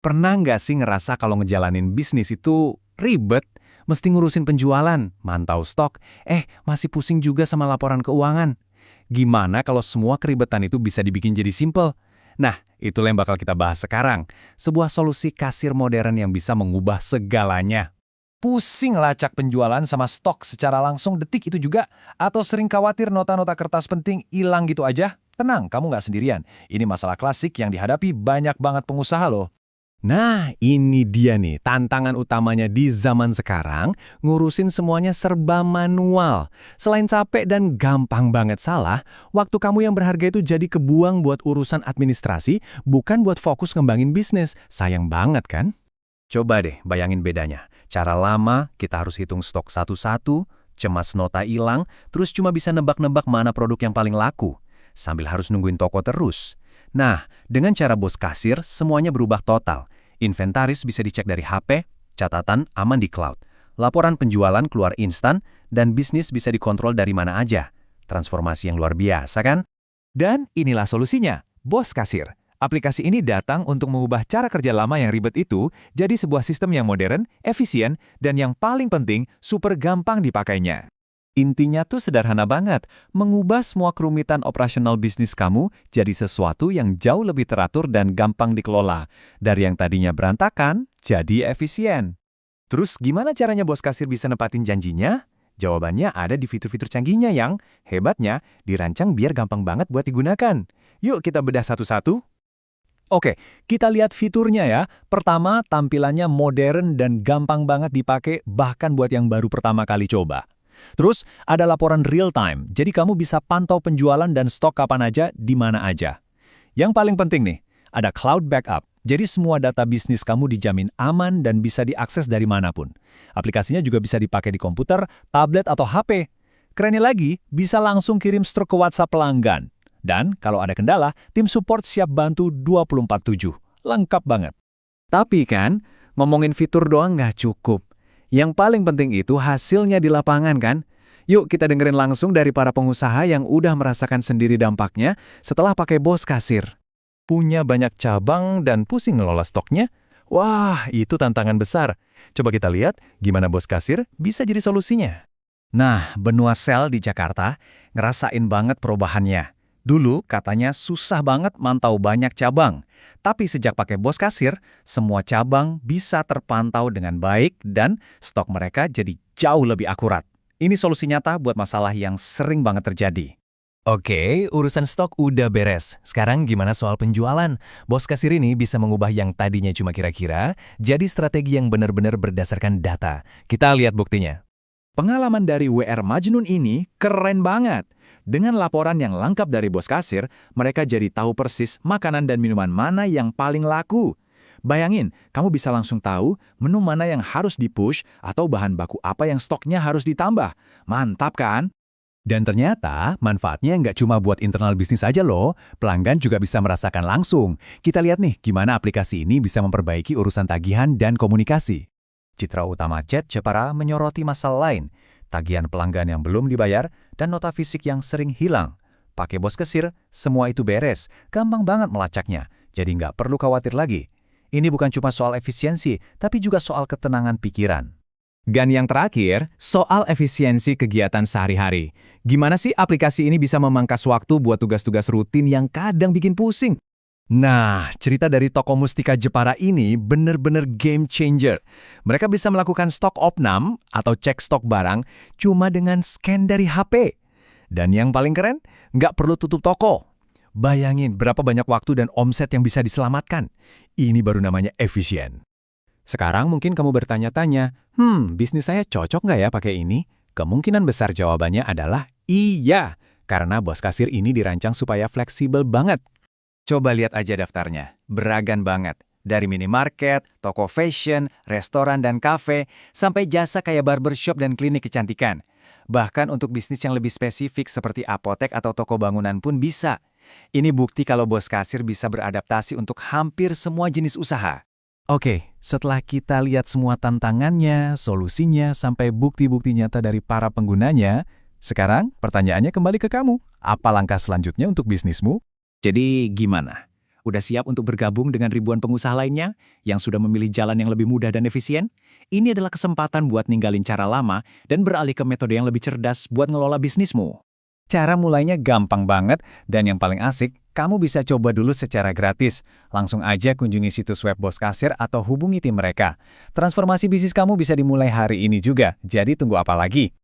Pernah nggak sih ngerasa kalau ngejalanin bisnis itu ribet? Mesti ngurusin penjualan, mantau stok, masih pusing juga sama laporan keuangan. Gimana kalau semua keribetan itu bisa dibikin jadi simple? Nah, itulah yang bakal kita bahas sekarang. Sebuah solusi kasir modern yang bisa mengubah segalanya. Pusing lacak penjualan sama stok secara langsung detik itu juga? Atau sering khawatir nota-nota kertas penting hilang gitu aja? Tenang, kamu nggak sendirian. Ini masalah klasik yang dihadapi banyak banget pengusaha loh. Nah, ini dia nih tantangan utamanya di zaman sekarang, ngurusin semuanya serba manual. Selain capek dan gampang banget salah, waktu kamu yang berharga itu jadi kebuang buat urusan administrasi, bukan buat fokus ngembangin bisnis. Sayang banget kan? Coba deh bayangin bedanya. Cara lama, kita harus hitung stok satu-satu, cemas nota hilang, terus cuma bisa nebak-nebak mana produk yang paling laku, sambil harus nungguin toko terus. Nah, dengan cara bos kasir, semuanya berubah total. Inventaris bisa dicek dari HP, catatan aman di cloud. Laporan penjualan keluar instan, dan bisnis bisa dikontrol dari mana aja. Transformasi yang luar biasa kan? Dan inilah solusinya, Bos Kasir. Aplikasi ini datang untuk mengubah cara kerja lama yang ribet itu jadi sebuah sistem yang modern, efisien, dan yang paling penting, super gampang dipakainya. Intinya tuh sederhana banget, mengubah semua kerumitan operasional bisnis kamu jadi sesuatu yang jauh lebih teratur dan gampang dikelola. Dari yang tadinya berantakan, jadi efisien. Terus gimana caranya bos kasir bisa nepatin janjinya? Jawabannya ada di fitur-fitur canggihnya yang, hebatnya, dirancang biar gampang banget buat digunakan. Yuk kita bedah satu-satu. Oke, kita lihat fiturnya ya. Pertama, tampilannya modern dan gampang banget dipakai bahkan buat yang baru pertama kali coba. Terus, ada laporan real time, jadi kamu bisa pantau penjualan dan stok kapan aja, di mana aja. Yang paling penting nih, ada cloud backup, jadi semua data bisnis kamu dijamin aman dan bisa diakses dari manapun. Aplikasinya juga bisa dipakai di komputer, tablet, atau HP. Kerennya lagi, bisa langsung kirim struk ke WhatsApp pelanggan. Dan kalau ada kendala, tim support siap bantu 24/7. Lengkap banget. Tapi kan, ngomongin fitur doang nggak cukup. Yang paling penting itu hasilnya di lapangan kan? Yuk kita dengerin langsung dari para pengusaha yang udah merasakan sendiri dampaknya setelah pakai bos kasir. Punya banyak cabang dan pusing ngelola stoknya? Wah, itu tantangan besar. Coba kita lihat gimana bos kasir bisa jadi solusinya. Nah, Benua Sel di Jakarta ngerasain banget perubahannya. Dulu katanya susah banget mantau banyak cabang. Tapi sejak pakai bos kasir, semua cabang bisa terpantau dengan baik dan stok mereka jadi jauh lebih akurat. Ini solusi nyata buat masalah yang sering banget terjadi. Oke, urusan stok udah beres. Sekarang gimana soal penjualan? Bos kasir ini bisa mengubah yang tadinya cuma kira-kira, jadi strategi yang benar-benar berdasarkan data. Kita lihat buktinya. Pengalaman dari WR Majnun ini keren banget. Dengan laporan yang lengkap dari bos kasir, mereka jadi tahu persis makanan dan minuman mana yang paling laku. Bayangin, kamu bisa langsung tahu menu mana yang harus di-push atau bahan baku apa yang stoknya harus ditambah. Mantap kan? Dan ternyata manfaatnya nggak cuma buat internal bisnis aja loh, pelanggan juga bisa merasakan langsung. Kita lihat nih gimana aplikasi ini bisa memperbaiki urusan tagihan dan komunikasi. Citra utama chat Jepara menyoroti masalah lain, tagihan pelanggan yang belum dibayar, dan nota fisik yang sering hilang. Pakai bos kasir, semua itu beres, gampang banget melacaknya, jadi nggak perlu khawatir lagi. Ini bukan cuma soal efisiensi, tapi juga soal ketenangan pikiran. Dan yang terakhir, soal efisiensi kegiatan sehari-hari. Gimana sih aplikasi ini bisa memangkas waktu buat tugas-tugas rutin yang kadang bikin pusing? Nah, cerita dari toko mustika Jepara ini bener-bener game changer. Mereka bisa melakukan stok opnam atau cek stok barang cuma dengan scan dari HP. Dan yang paling keren, nggak perlu tutup toko. Bayangin berapa banyak waktu dan omset yang bisa diselamatkan. Ini baru namanya efisien. Sekarang mungkin kamu bertanya-tanya, bisnis saya cocok nggak ya pakai ini? Kemungkinan besar jawabannya adalah iya, karena bos kasir ini dirancang supaya fleksibel banget. Coba lihat aja daftarnya, beragam banget. Dari minimarket, toko fashion, restoran dan kafe, sampai jasa kayak barbershop dan klinik kecantikan. Bahkan untuk bisnis yang lebih spesifik seperti apotek atau toko bangunan pun bisa. Ini bukti kalau bos kasir bisa beradaptasi untuk hampir semua jenis usaha. Oke, setelah kita lihat semua tantangannya, solusinya, sampai bukti-bukti nyata dari para penggunanya, sekarang pertanyaannya kembali ke kamu. Apa langkah selanjutnya untuk bisnismu? Jadi gimana? Udah siap untuk bergabung dengan ribuan pengusaha lainnya yang sudah memilih jalan yang lebih mudah dan efisien? Ini adalah kesempatan buat ninggalin cara lama dan beralih ke metode yang lebih cerdas buat ngelola bisnismu. Cara mulainya gampang banget, dan yang paling asik, kamu bisa coba dulu secara gratis. Langsung aja kunjungi situs web Bos Kasir atau hubungi tim mereka. Transformasi bisnis kamu bisa dimulai hari ini juga, jadi tunggu apa lagi?